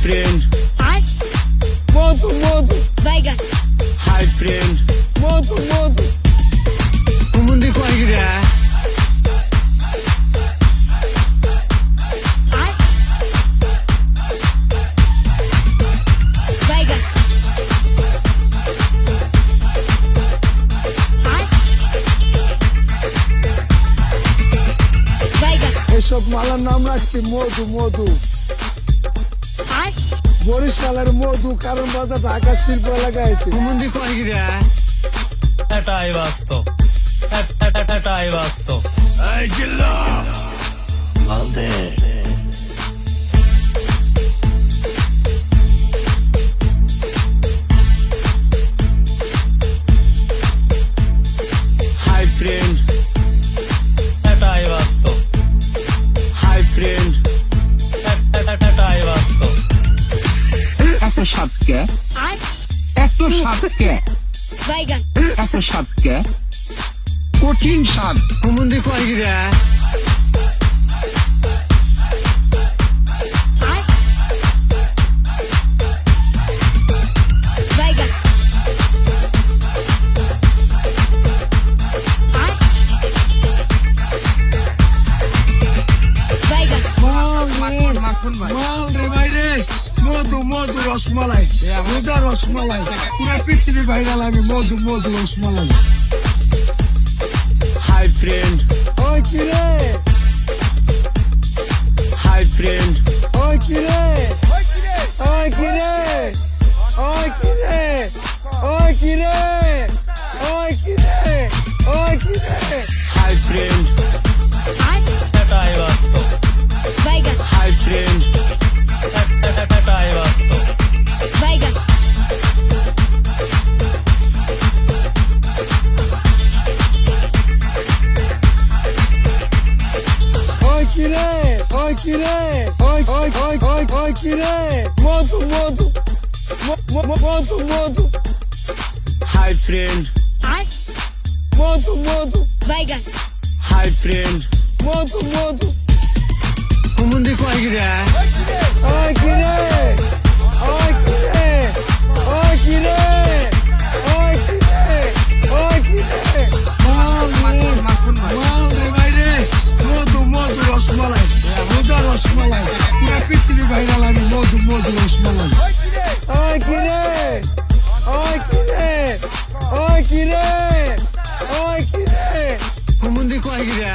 friend. Hi, Modu, modu. Baigan. Hi friend. Modu, modu. Kumundi kwa gira. Hi, Baigan. Hi, Baigan. এসব মালার নাম রাখছি মধু মধু। Hi, বরিশালের মধু কারণ বাজার ঢাকা শিল্প এলাকায় আছে। Kumundi kwa gira. এটাই বাস্তব এটাই বাস্তব Hey Jilla. Hi friend. এটাই বাস্তব Hi friend. এটাই বাস্তব এত সাপকে hi, এত সাপকে Baigan. এত সাপকে কঠিন সাপ Kumundi kwa gira. Hi, Baigan. Hi, Baigan. মাখন ভাই মাল রে ভাই রে মধু মধু রসমালাই দুটা রসমালাই পুরো পৃথিবী ভাইরাল আমি মধু মধু রসমালাই। Hi friend. ওই কি রে Hi friend. ওই কি রে ওই কি রে ওই কি রে ওই কি রে ওই কি রে ওই কি রে Hi friend. Hi, এটাই বাস্তব Baigan. Hi friend. এটাই বাস্তব Baigan. ওই কি রে ওই কি রে ওই ওই ওই ওই ওই কি রে মধু মধু মধু মধু Hi friend. Hi, মধু মধু Baigan. Hi friend. মধু মধু Kumundi kwa gira. ওই কি রে ওই কি রে ওই কি রে ওই কি রে ওই কি রে মাখন ভাই মাল রে ভাই রে মধু মধু রসমালাই দুটা রসমালাই পুরো পৃথিবী ভাইরাল আমি মধু মধু রসমালাই। ওই কি রে ওই কি রে ওই কি রে ওই কি রে Kumundi kwa gira.